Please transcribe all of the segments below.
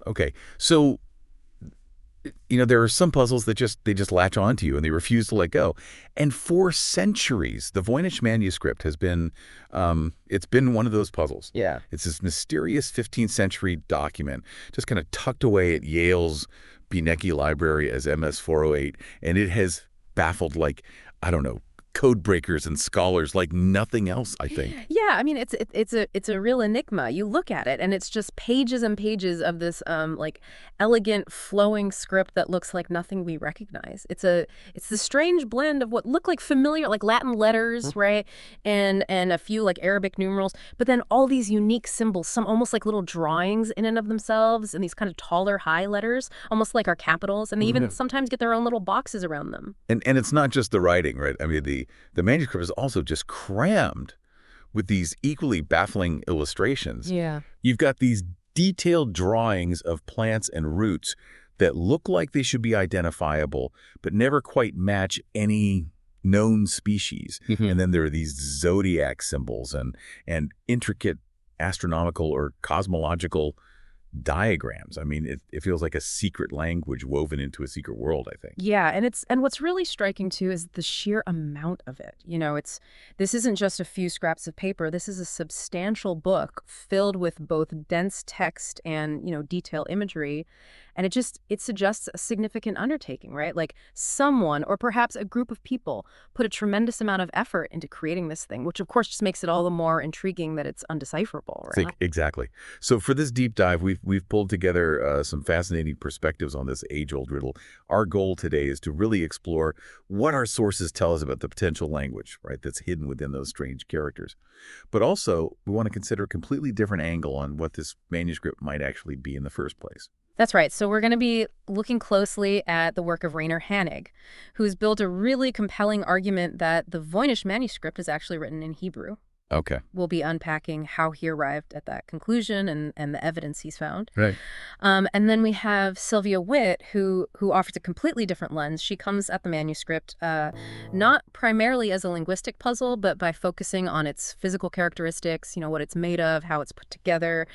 Okay. So, there are some puzzles that they just latch onto you and they refuse to let go. And for centuries, the Voynich manuscript has been, it's been one of those puzzles. Yeah. It's this mysterious 15th century document just kind of tucked away at Yale's Bienecke Library as MS-408, and it has baffled, like, I don't know, code breakers and scholars like nothing else, I think. Yeah, I mean it's a real enigma. You look at it and it's just pages and pages of this like elegant flowing script that looks like nothing we recognize. It's the strange blend of what look like familiar like Latin letters, right? And a few like Arabic numerals, but then all these unique symbols, some almost like little drawings in and of themselves, and these kind of taller high letters, almost like our capitals, and they even sometimes get their own little boxes around them. And it's not just the writing, right? I mean, the manuscript is also just crammed with these equally baffling illustrations. Yeah. You've got these detailed drawings of plants and roots that look like they should be identifiable, but never quite match any known species. And then there are these zodiac symbols and intricate astronomical or cosmological diagrams. I mean, it feels like a secret language woven into a secret world, I think. Yeah, and what's really striking too is the sheer amount of it. This isn't just a few scraps of paper. This is a substantial book filled with both dense text and, detailed imagery. And it suggests a significant undertaking, right? Like someone or perhaps a group of people put a tremendous amount of effort into creating this thing, which of course just makes it all the more intriguing that it's undecipherable, right? Exactly. So for this deep dive, we've pulled together some fascinating perspectives on this age-old riddle. Our goal today is to really explore what our sources tell us about the potential language, right, that's hidden within those strange characters. But also, we want to consider a completely different angle on what this manuscript might actually be in the first place. That's right. So we're going to be looking closely at the work of Rainer Hanig, who's built a really compelling argument that the Voynich manuscript is actually written in Hebrew. Okay. We'll be unpacking how he arrived at that conclusion and the evidence he's found. Right. And then we have Sylvia Witt, who offers a completely different lens. She comes at the manuscript not primarily as a linguistic puzzle, but by focusing on its physical characteristics, what it's made of, how it's put together.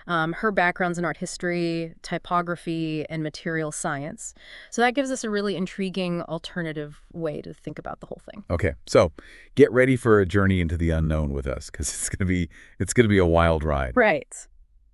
Her background's in art history, typography, and material science. So that gives us a really intriguing alternative way to think about the whole thing. Okay. So get ready for a journey into the unknown with us, because it's gonna be a wild ride. Right.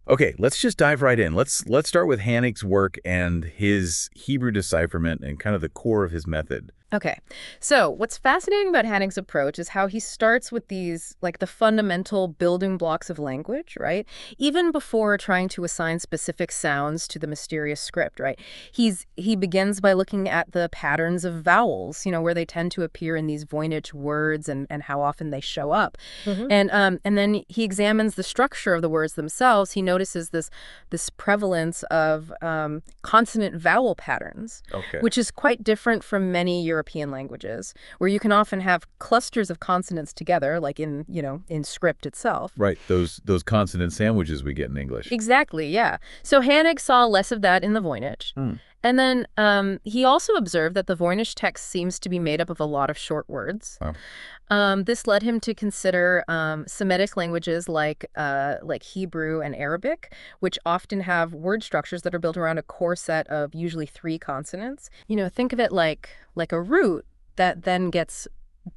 Okay, let's just dive right in. Let's start with Hanig's work and his Hebrew decipherment and kind of the core of his method. Okay, so what's fascinating about Hanig's approach is how he starts with these, like the fundamental building blocks of language, right? Even before trying to assign specific sounds to the mysterious script, right? He begins by looking at the patterns of vowels, where they tend to appear in these Voynich words and how often they show up. And then he examines the structure of the words themselves. He notices this prevalence of consonant vowel patterns, which is quite different from many European languages, where you can often have clusters of consonants together, like in script itself. Right, those consonant sandwiches we get in English. Exactly, yeah. So Hanig saw less of that in the Voynich. And then he also observed that the Voynich text seems to be made up of a lot of short words. This led him to consider Semitic languages like Hebrew and Arabic, which often have word structures that are built around a core set of usually 3 consonants. Think of it like a root that then gets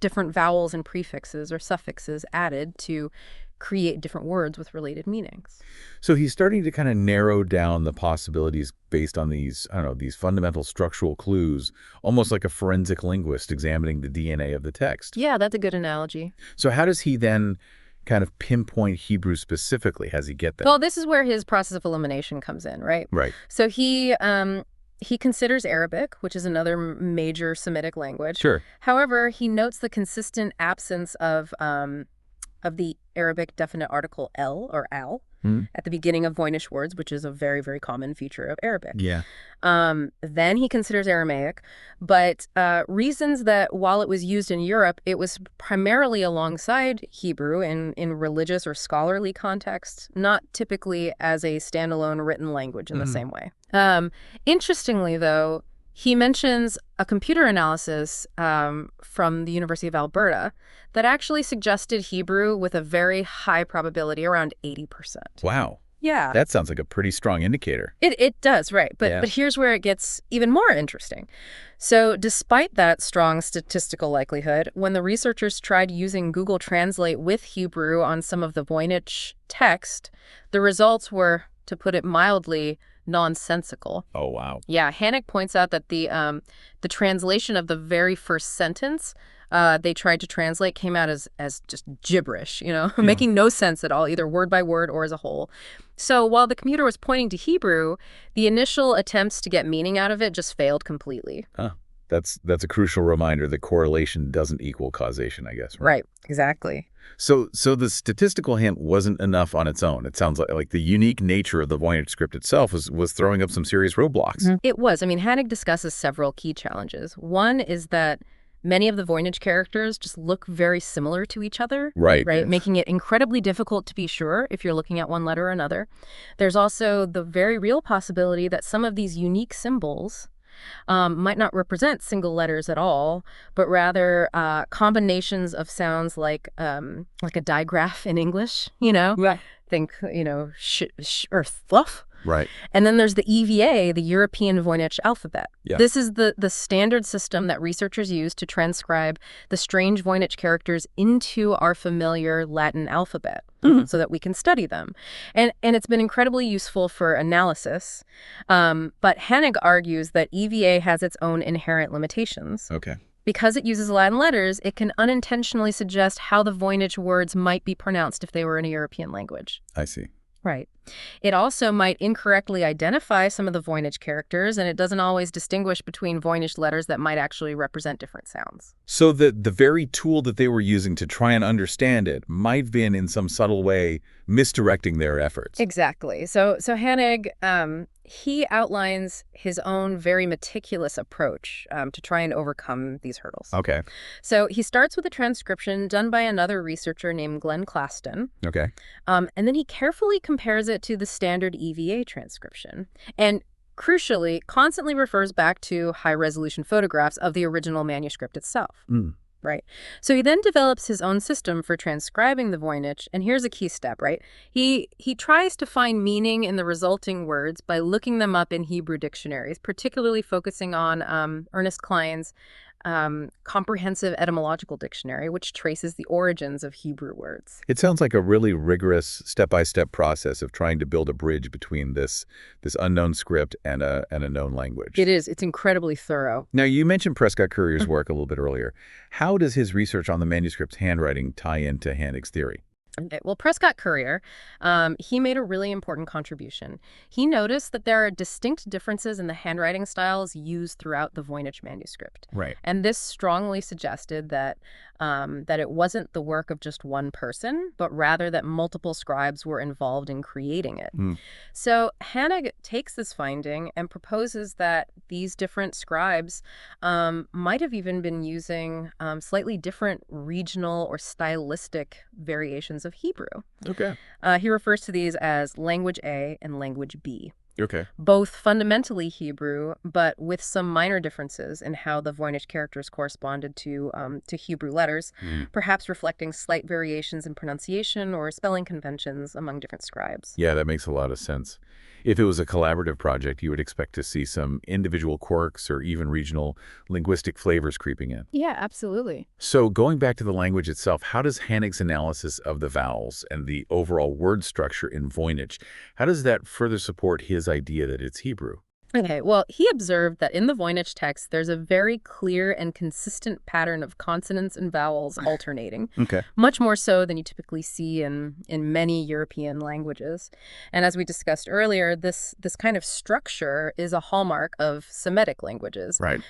different vowels and prefixes or suffixes added to create different words with related meanings. So he's starting to kind of narrow down the possibilities based on these, I don't know, these fundamental structural clues, almost like a forensic linguist examining the DNA of the text. Yeah, that's a good analogy. So how does he then kind of pinpoint Hebrew specifically? How does he get there? Well, this is where his process of elimination comes in, right? Right. So he considers Arabic, which is another major Semitic language. Sure. However, he notes the consistent absence of the Arabic definite article el or al at the beginning of Voynich words, which is a very, very common feature of Arabic. Yeah. Then he considers Aramaic, but reasons that while it was used in Europe, it was primarily alongside Hebrew in religious or scholarly contexts, not typically as a standalone written language in the same way. Interestingly, though, he mentions a computer analysis from the University of Alberta that actually suggested Hebrew with a very high probability, around 80%. Wow. Yeah. That sounds like a pretty strong indicator. It does, right. But here's where it gets even more interesting. So despite that strong statistical likelihood, when the researchers tried using Google Translate with Hebrew on some of the Voynich text, the results were, to put it mildly, nonsensical. Oh, wow. Yeah, Hannig points out that the translation of the very first sentence they tried to translate came out as just gibberish, making no sense at all, either word by word or as a whole. So while the computer was pointing to Hebrew, the initial attempts to get meaning out of it just failed completely. Huh. That's a crucial reminder that correlation doesn't equal causation, I guess. Right, exactly. So the statistical hint wasn't enough on its own. It sounds like the unique nature of the Voynich-Manuskript itself was throwing up some serious roadblocks. It was. I mean, Hannig discusses several key challenges. One is that many of the Voynich characters just look very similar to each other. Right. Making it incredibly difficult to be sure if you're looking at one letter or another. There's also the very real possibility that some of these unique symbols might not represent single letters at all, but rather combinations of sounds like a digraph in English, Right. Think, or thluff. Right. And then there's the EVA, the European Voynich alphabet. Yeah. This is the standard system that researchers use to transcribe the strange Voynich characters into our familiar Latin alphabet so that we can study them. And it's been incredibly useful for analysis. But Hannig argues that EVA has its own inherent limitations. Okay. Because it uses Latin letters, it can unintentionally suggest how the Voynich words might be pronounced if they were in a European language. I see. Right. It also might incorrectly identify some of the Voynich characters, and it doesn't always distinguish between Voynich letters that might actually represent different sounds. So the very tool that they were using to try and understand it might have been in some subtle way misdirecting their efforts. Exactly. So Hannig, he outlines his own very meticulous approach to try and overcome these hurdles. Okay. So he starts with a transcription done by another researcher named Glenn Claston. Okay. And then he carefully compares it to the standard EVA transcription. And crucially, constantly refers back to high-resolution photographs of the original manuscript itself. Right. So he then develops his own system for transcribing the Voynich, and here's a key step, right? He tries to find meaning in the resulting words by looking them up in Hebrew dictionaries, particularly focusing on Ernest Klein's comprehensive etymological dictionary, which traces the origins of Hebrew words. It sounds like a really rigorous step-by-step process of trying to build a bridge between this unknown script and a known language. It is. It's incredibly thorough. Now, you mentioned Prescott Currier's work a little bit earlier. How does his research on the manuscript's handwriting tie into Hannig's theory? Okay, well, Prescott Currier, he made a really important contribution. He noticed that there are distinct differences in the handwriting styles used throughout the Voynich manuscript. Right. And this strongly suggested that it wasn't the work of just one person, but rather that multiple scribes were involved in creating it. So Hannig takes this finding and proposes that these different scribes might have even been using slightly different regional or stylistic variations of Hebrew. Okay. He refers to these as language A and language B. Okay. Both fundamentally Hebrew, but with some minor differences in how the Voynich characters corresponded to Hebrew letters, perhaps reflecting slight variations in pronunciation or spelling conventions among different scribes. Yeah, that makes a lot of sense. If it was a collaborative project, you would expect to see some individual quirks or even regional linguistic flavors creeping in. Yeah, absolutely. So going back to the language itself, how does Hannig's analysis of the vowels and the overall word structure in Voynich, how does that further support his idea that it's Hebrew? Okay, well, he observed that in the Voynich text, there's a very clear and consistent pattern of consonants and vowels alternating. Okay. Much more so than you typically see in many European languages. And as we discussed earlier, this kind of structure is a hallmark of Semitic languages. Right.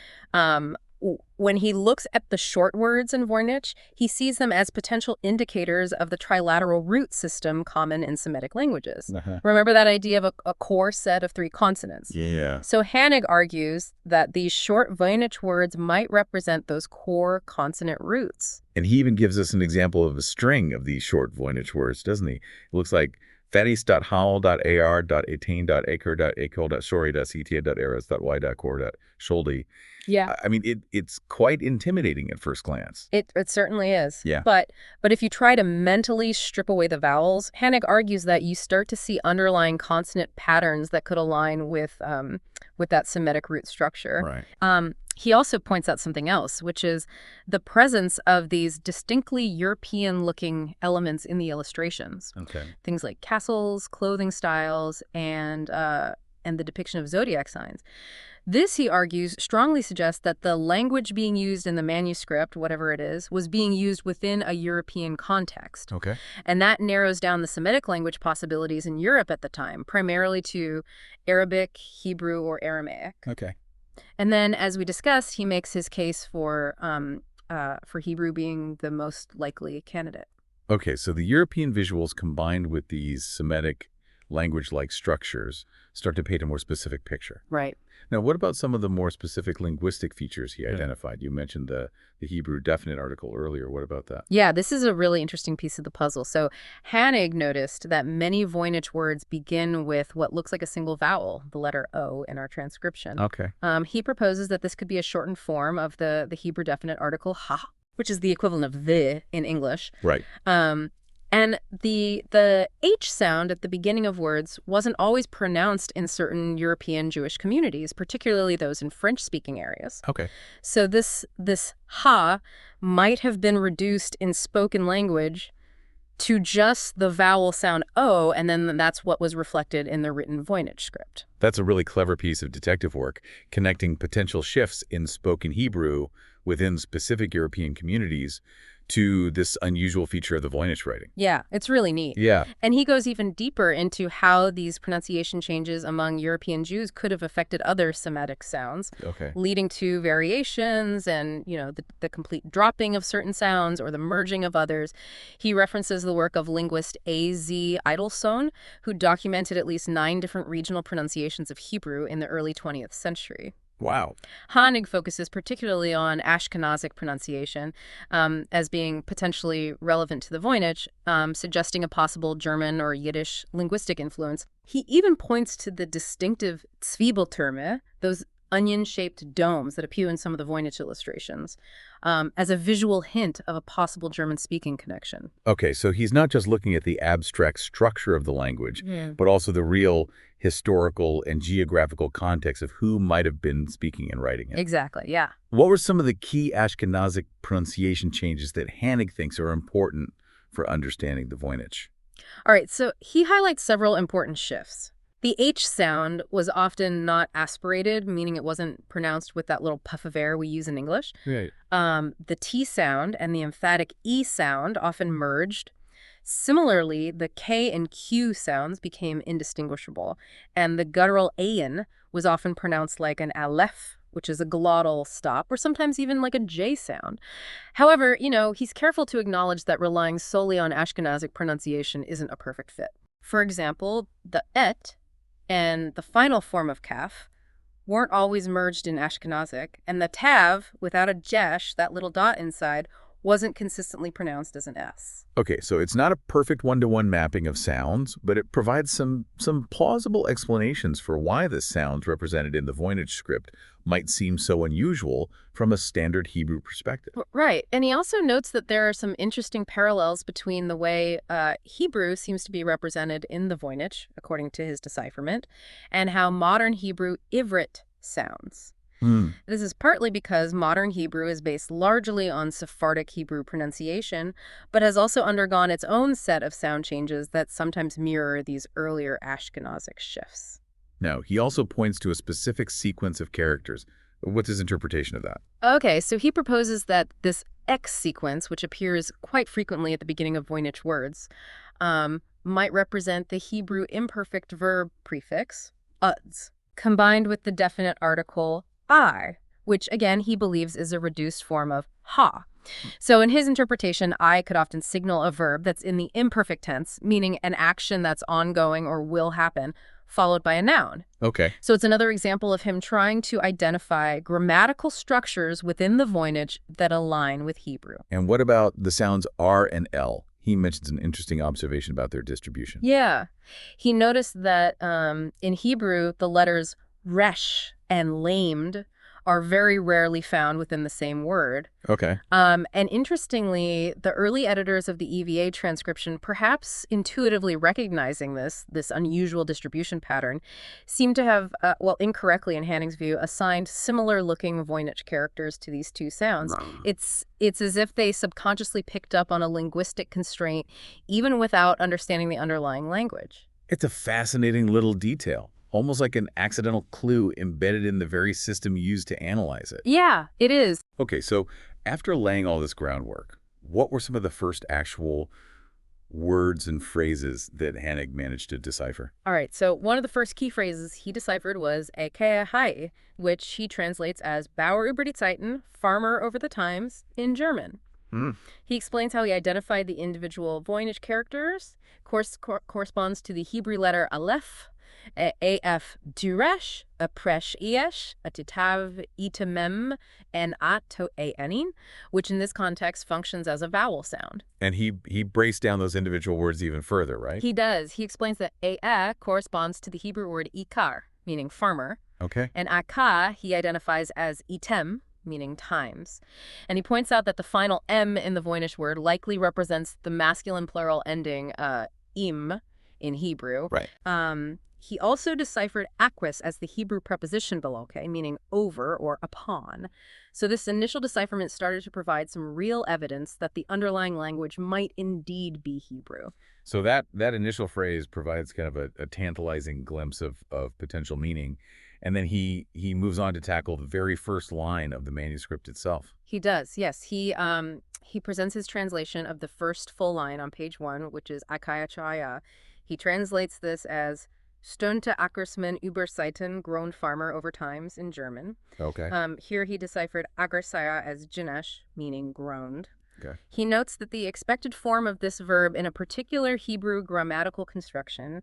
When he looks at the short words in Voynich, he sees them as potential indicators of the trilateral root system common in Semitic languages. Remember that idea of a core set of three consonants? Yeah. So Hannig argues that these short Voynich words might represent those core consonant roots. And he even gives us an example of a string of these short Voynich words, doesn't he? It looks like fatis.howl.ar.etain.acre.acol.sori.cta.eras.y.cor.sholdi. Yeah. I mean, it's quite intimidating at first glance. It certainly is. Yeah. But if you try to mentally strip away the vowels, Hannig argues that you start to see underlying consonant patterns that could align with that Semitic root structure. Right. He also points out something else, which is the presence of these distinctly European-looking elements in the illustrations. Okay. Things like castles, clothing styles, and the depiction of zodiac signs. This, he argues, strongly suggests that the language being used in the manuscript, whatever it is, was being used within a European context. Okay. And that narrows down the Semitic language possibilities in Europe at the time, primarily to Arabic, Hebrew, or Aramaic. Okay. And then, as we discussed, he makes his case for Hebrew being the most likely candidate. Okay, so the European visuals combined with these Semitic language-like structures start to paint a more specific picture. Right. Now, what about some of the more specific linguistic features he identified? You mentioned the Hebrew definite article earlier. What about that? Yeah, this is a really interesting piece of the puzzle. So Hannig noticed that many Voynich words begin with what looks like a single vowel, the letter O in our transcription. Okay. He proposes that this could be a shortened form of the Hebrew definite article ha, which is the equivalent of the in English. Right. And the H sound at the beginning of words wasn't always pronounced in certain European Jewish communities, particularly those in French-speaking areas. Okay. So this ha might have been reduced in spoken language to just the vowel sound O, and then that's what was reflected in the written Voynich-Manuskript. That's a really clever piece of detective work, connecting potential shifts in spoken Hebrew within specific European communities to this unusual feature of the Voynich writing. Yeah, it's really neat. Yeah. And he goes even deeper into how these pronunciation changes among European Jews could have affected other Semitic sounds, Okay. leading to variations and, the complete dropping of certain sounds or the merging of others. He references the work of linguist A.Z. Idelsohn, who documented at least 9 different regional pronunciations of Hebrew in the early 20th century. Wow. Hannig focuses particularly on Ashkenazic pronunciation as being potentially relevant to the Voynich, suggesting a possible German or Yiddish linguistic influence. He even points to the distinctive Zwiebeltürme, those onion-shaped domes that appear in some of the Voynich illustrations, as a visual hint of a possible German-speaking connection. Okay, so he's not just looking at the abstract structure of the language, but also the real historical and geographical context of who might have been speaking and writing it. Exactly, yeah. What were some of the key Ashkenazic pronunciation changes that Hannig thinks are important for understanding the Voynich? All right, so he highlights several important shifts. The H sound was often not aspirated, meaning it wasn't pronounced with that little puff of air we use in English. Right. The T sound and the emphatic E sound often merged. Similarly, the K and Q sounds became indistinguishable, and the guttural ayin was often pronounced like an aleph, which is a glottal stop, or sometimes even like a J sound. However, he's careful to acknowledge that relying solely on Ashkenazic pronunciation isn't a perfect fit. For example, the et and the final form of kaf weren't always merged in Ashkenazic, and the tav, without a jesh, that little dot inside, wasn't consistently pronounced as an S. Okay, so it's not a perfect one-to-one mapping of sounds, but it provides some plausible explanations for why the sounds represented in the Voynich-Manuskript might seem so unusual from a standard Hebrew perspective. Right, and he also notes that there are some interesting parallels between the way Hebrew seems to be represented in the Voynich, according to his decipherment, and how modern Hebrew ivrit sounds. This is partly because modern Hebrew is based largely on Sephardic Hebrew pronunciation, but has also undergone its own set of sound changes that sometimes mirror these earlier Ashkenazic shifts. Now, he also points to a specific sequence of characters. What's his interpretation of that? Okay, so he proposes that this X sequence, which appears quite frequently at the beginning of Voynich words, might represent the Hebrew imperfect verb prefix, uds, combined with the definite article I, which, again, he believes is a reduced form of ha. So in his interpretation, I could often signal a verb that's in the imperfect tense, meaning an action that's ongoing or will happen, followed by a noun. Okay. So it's another example of him trying to identify grammatical structures within the Voynich that align with Hebrew. And what about the sounds R and L? He mentions an interesting observation about their distribution. Yeah. He noticed that in Hebrew, the letters resh and lamed are very rarely found within the same word. Okay. And interestingly, the early editors of the EVA transcription, perhaps intuitively recognizing this unusual distribution pattern, seem to have, well, incorrectly in Hanning's view, assigned similar-looking Voynich characters to these two sounds. It's as if they subconsciously picked up on a linguistic constraint, even without understanding the underlying language. It's a fascinating little detail, almost like an accidental clue embedded in the very system used to analyze it. Yeah, it is. Okay, so after laying all this groundwork, what were some of the first actual words and phrases that Hannig managed to decipher? All right, so one of the first key phrases he deciphered was keinerlei, which he translates as Bauer über die Zeiten, farmer over the times, in German. He explains how he identified the individual Voynich characters, corresponds to the Hebrew letter aleph, af duresh, a presh esh, a titav itamem, and a to anin, which in this context functions as a vowel sound. And he breaks down those individual words even further, right? He does. He explains that a corresponds to the Hebrew word ikar, meaning farmer. Okay. And aka he identifies as item, meaning times. And he points out that the final M in the Voynich word likely represents the masculine plural ending im in Hebrew. Right. He also deciphered aquis as the Hebrew preposition below, meaning over or upon. So this initial decipherment started to provide some real evidence that the underlying language might indeed be Hebrew. So that initial phrase provides kind of a tantalizing glimpse of potential meaning. And then he moves on to tackle the very first line of the manuscript itself. He does, yes. He presents his translation of the first full line on page 1, which is Akaya Chaya. He translates this as Stunte Ackersmann über Zeiten, grown farmer over times in German. Okay. Here he deciphered Aggersaya as Jinesh, meaning groaned. Okay. He notes that the expected form of this verb in a particular Hebrew grammatical construction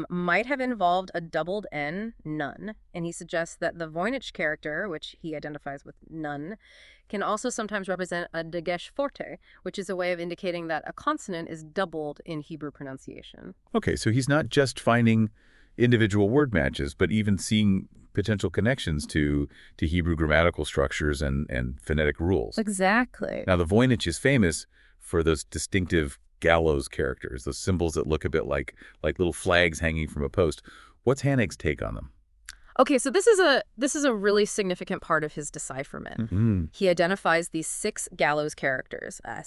might have involved a doubled N, none, and he suggests that the Voynich character, which he identifies with none, can also sometimes represent a dagesh forte, which is a way of indicating that a consonant is doubled in Hebrew pronunciation. Okay, so he's not just finding individual word matches, but even seeing potential connections to Hebrew grammatical structures and phonetic rules. Exactly. Now, the Voynich is famous for those distinctive gallows characters, those symbols that look a bit like little flags hanging from a post. What's Hannig's take on them? Okay, so this is a really significant part of his decipherment. He identifies these 6 gallows characters, and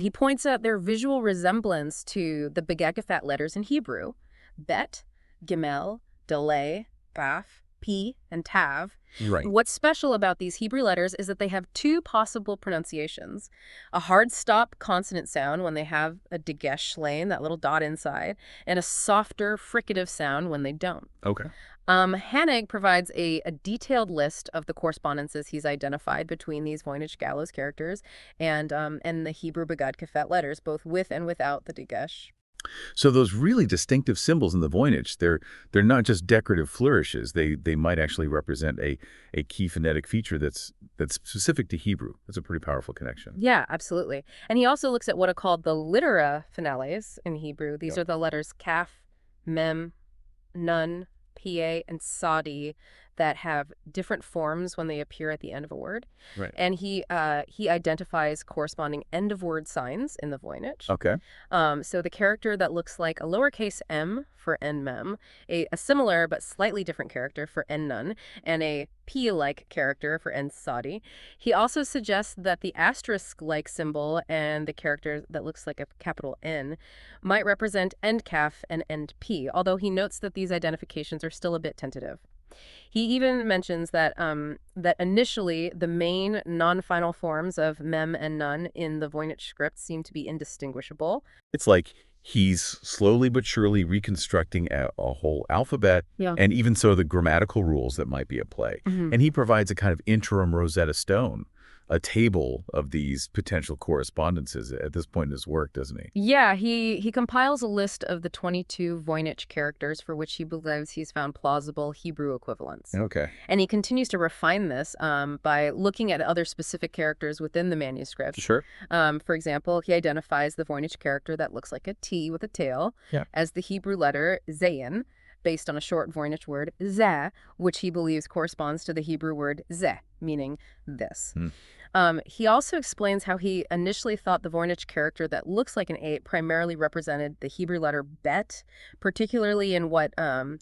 he points out their visual resemblance to the begagafat letters in Hebrew, bet, gimel, delay, baf, p, and tav. Right. What's special about these Hebrew letters is that they have 2 possible pronunciations. A hard stop consonant sound when they have a dagesh lane, that little dot inside, and a softer fricative sound when they don't. Okay. Hannig provides a detailed list of the correspondences he's identified between these Voynich gallows characters and the Hebrew begad kafet letters, both with and without the dagesh. So those really distinctive symbols in the Voynich, they're not just decorative flourishes. They might actually represent a key phonetic feature that's specific to Hebrew. That's a pretty powerful connection. Yeah, absolutely. And he also looks at what are called the littera finales in Hebrew. These are the letters kaf, mem, nun, pa, and sadi that have different forms when they appear at the end of a word. Right. And he identifies corresponding end-of-word signs in the Voynich. Okay. So the character that looks like a lowercase m for en-mem, a similar but slightly different character for en-nun, and a p-like character for en-sadi. He also suggests that the asterisk-like symbol and the character that looks like a capital N might represent end-kaf and end-p, although he notes that these identifications are still a bit tentative. He even mentions that that initially the main non-final forms of mem and nun in the Voynich script seem to be indistinguishable. It's like he's slowly but surely reconstructing a whole alphabet, and even so the grammatical rules that might be at play. And he provides a kind of interim Rosetta Stone, a table of these potential correspondences at this point in his work, doesn't he? Yeah, he compiles a list of the 22 Voynich characters for which he believes he's found plausible Hebrew equivalents. Okay. And he continues to refine this by looking at other specific characters within the manuscript. Sure. For example, he identifies the Voynich character that looks like a T with a tail as the Hebrew letter zayin, based on a short Voynich word, ze, which he believes corresponds to the Hebrew word ze, meaning this. He also explains how he initially thought the Voynich character that looks like an 8 primarily represented the Hebrew letter bet, particularly in what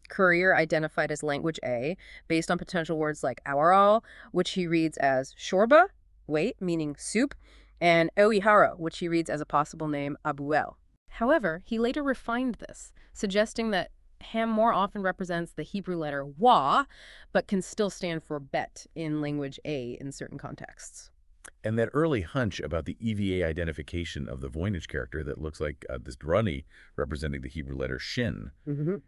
Currier identified as language A, based on potential words like aural, which he reads as shorba, wait, meaning soup, and oihara, which he reads as a possible name Abuel. However, he later refined this, suggesting that ham more often represents the Hebrew letter wa, but can still stand for bet in language A in certain contexts. And that early hunch about the EVA identification of the Voynich character that looks like this drunny representing the Hebrew letter shin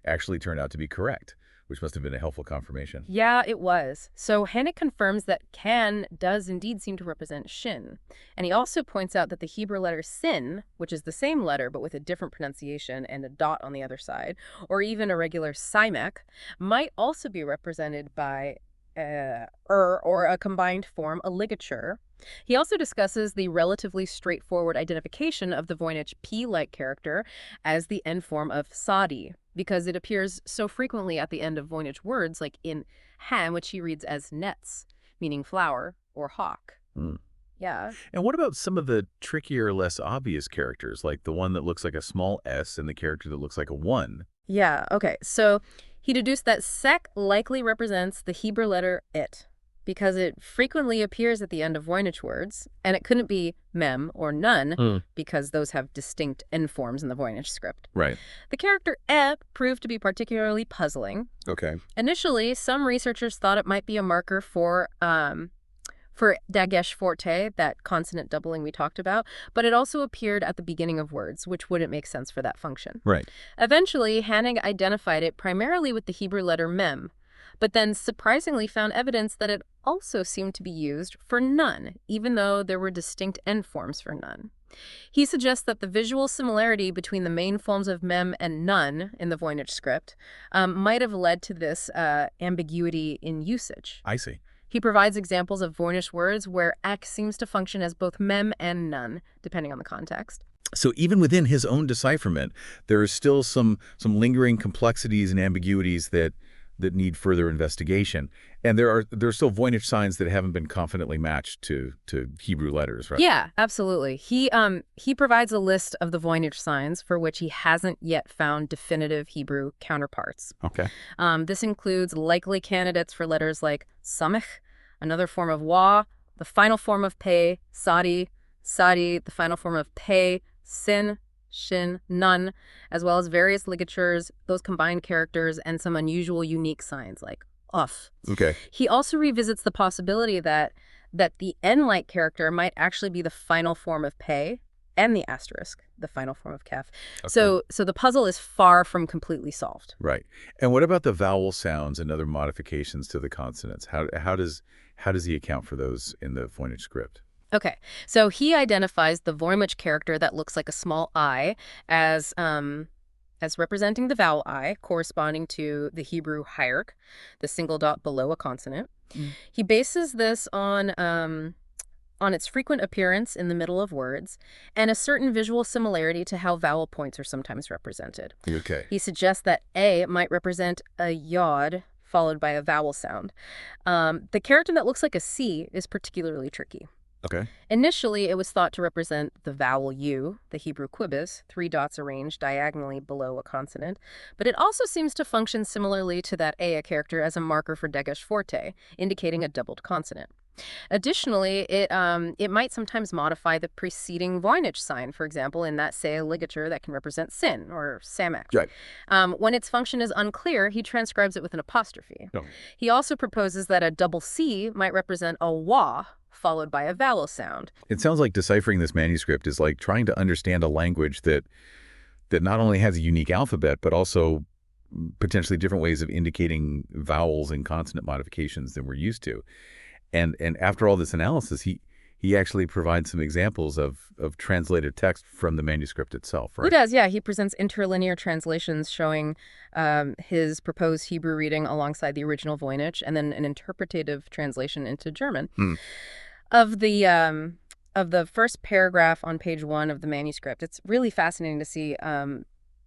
actually turned out to be correct, which must have been a helpful confirmation. Yeah, it was. So Hännig confirms that can does indeed seem to represent shin. And he also points out that the Hebrew letter sin, which is the same letter but with a different pronunciation and a dot on the other side, or even a regular simek, might also be represented by or a combined form, a ligature. He also discusses the relatively straightforward identification of the Voynich P-like character as the end form of sadi, because it appears so frequently at the end of Voynich words, like in ham, which he reads as nets, meaning flower, or hawk. Yeah. And what about some of the trickier, less obvious characters, like the one that looks like a small s and the character that looks like a 1? Yeah, okay. So he deduced that sek likely represents the Hebrew letter it, because it frequently appears at the end of Voynich words, and it couldn't be mem or none, because those have distinct end forms in the Voynich script. Right. The character proved to be particularly puzzling. Okay. Initially, some researchers thought it might be a marker for dagesh forte, that consonant doubling we talked about, but it also appeared at the beginning of words, which wouldn't make sense for that function. Right. Eventually, Hännig identified it primarily with the Hebrew letter mem, but then surprisingly found evidence that it also seemed to be used for none, even though there were distinct end forms for none. He suggests that the visual similarity between the main forms of mem and none in the Voynich script might have led to this ambiguity in usage. I see. He provides examples of Voynich words where ek seems to function as both mem and none, depending on the context. So even within his own decipherment, there are still some lingering complexities and ambiguities that need further investigation. And there are still Voynich signs that haven't been confidently matched to Hebrew letters, right? Yeah, absolutely. He provides a list of the Voynich signs for which he hasn't yet found definitive Hebrew counterparts. Okay. This includes likely candidates for letters like samech, another form of wa, the final form of pe, sadi, the final form of pe, sin, shin, none, as well as various ligatures, those combined characters, and some unusual unique signs like off. Okay. He also revisits the possibility that the N-like character might actually be the final form of pe and the asterisk, the final form of kef. Okay. So the puzzle is far from completely solved. Right. And what about the vowel sounds and other modifications to the consonants? How does he account for those in the Voynich script? Okay, so he identifies the Voynich character that looks like a small I as representing the vowel I, corresponding to the Hebrew hierarch, the single dot below a consonant. He bases this on its frequent appearance in the middle of words and a certain visual similarity to how vowel points are sometimes represented. Okay. He suggests that A might represent a yod followed by a vowel sound. The character that looks like a C is particularly tricky. Okay. Initially, it was thought to represent the vowel U, the Hebrew quibus, 3 dots arranged diagonally below a consonant, but it also seems to function similarly to that Ea character as a marker for dagesh forte, indicating a doubled consonant. Additionally, it might sometimes modify the preceding Voynich sign, for example, in that Sea ligature that can represent sin, or samek. Right. When its function is unclear, he transcribes it with an apostrophe. No. He also proposes that a double C might represent a wa, followed by a vowel sound. It sounds like deciphering this manuscript is like trying to understand a language that not only has a unique alphabet, but also potentially different ways of indicating vowels and consonant modifications than we're used to. And after all this analysis, he actually provides some examples of translated text from the manuscript itself, right? He does, yeah. He presents interlinear translations showing his proposed Hebrew reading alongside the original Voynich, and then an interpretative translation into German. Of the first paragraph on page 1 of the manuscript, it's really fascinating to see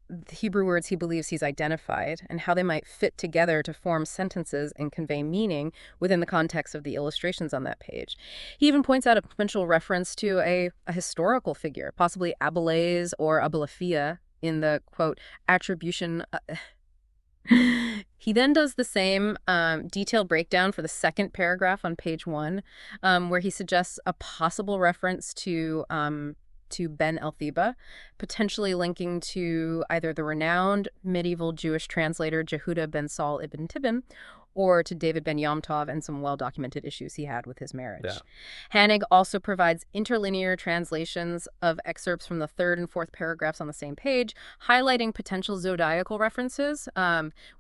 the Hebrew words he believes he's identified and how they might fit together to form sentences and convey meaning within the context of the illustrations on that page. He even points out a potential reference to a historical figure, possibly Abiles or Abulafia, in the, quote, attribution. He then does the same detailed breakdown for the second paragraph on page 1, where he suggests a possible reference to Ben el-Thiba, potentially linking to either the renowned medieval Jewish translator Jehuda ben Saul ibn Tibbon, or to David ben Yom Tov and some well-documented issues he had with his marriage. Yeah. Hanig also provides interlinear translations of excerpts from the third and fourth paragraphs on the same page, highlighting potential zodiacal references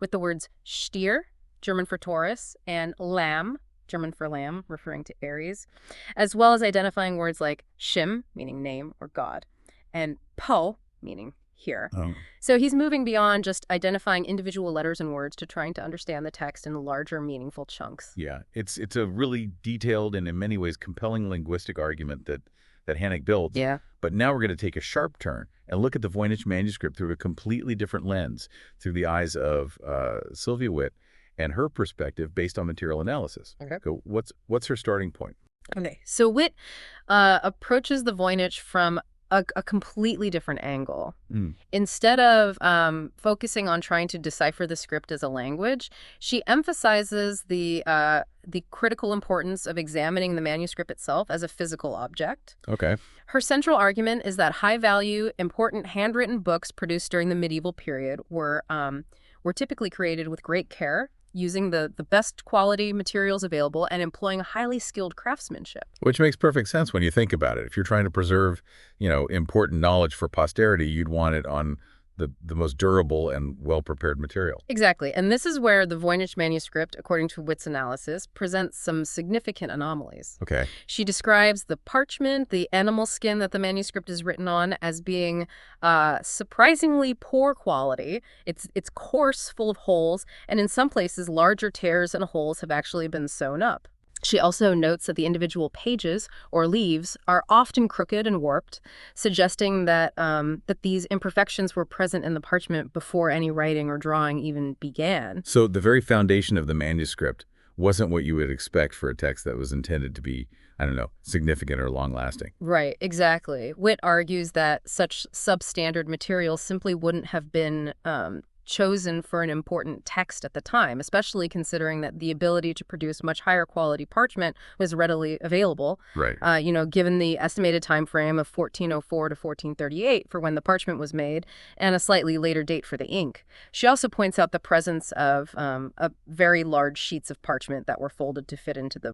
with the words Stier, German for Taurus, and Lamb, German for lamb, referring to Aries, as well as identifying words like Shim, meaning name or God, and Po, meaning here. Oh. So he's moving beyond just identifying individual letters and words to trying to understand the text in larger, meaningful chunks. Yeah, it's a really detailed and in many ways compelling linguistic argument that Hanig builds. Yeah. But now we're going to take a sharp turn and look at the Voynich manuscript through a completely different lens, through the eyes of Sylvia Witt and her perspective based on material analysis. Okay. So what's her starting point? Okay, so Witt approaches the Voynich from a completely different angle. Instead of focusing on trying to decipher the script as a language, she emphasizes the critical importance of examining the manuscript itself as a physical object. Okay. Her central argument is that high-value, important handwritten books produced during the medieval period were typically created with great care, using the best quality materials available and employing highly skilled craftsmanship. Which makes perfect sense when you think about it. If you're trying to preserve, important knowledge for posterity, you'd want it on the most durable and well-prepared material. Exactly. And this is where the Voynich manuscript, according to Witt's analysis, presents some significant anomalies. Okay. She describes the parchment, the animal skin that the manuscript is written on, as being surprisingly poor quality. It's coarse, full of holes, and in some places, larger tears and holes have actually been sewn up. She also notes that the individual pages, or leaves, are often crooked and warped, suggesting that these imperfections were present in the parchment before any writing or drawing even began. So the very foundation of the manuscript wasn't what you would expect for a text that was intended to be, significant or long-lasting. Right, exactly. Witt argues that such substandard materials simply wouldn't have been chosen for an important text at the time, especially considering that the ability to produce much higher quality parchment was readily available. Right. Given the estimated time frame of 1404 to 1438 for when the parchment was made, and a slightly later date for the ink. She also points out the presence of very large sheets of parchment that were folded to fit into the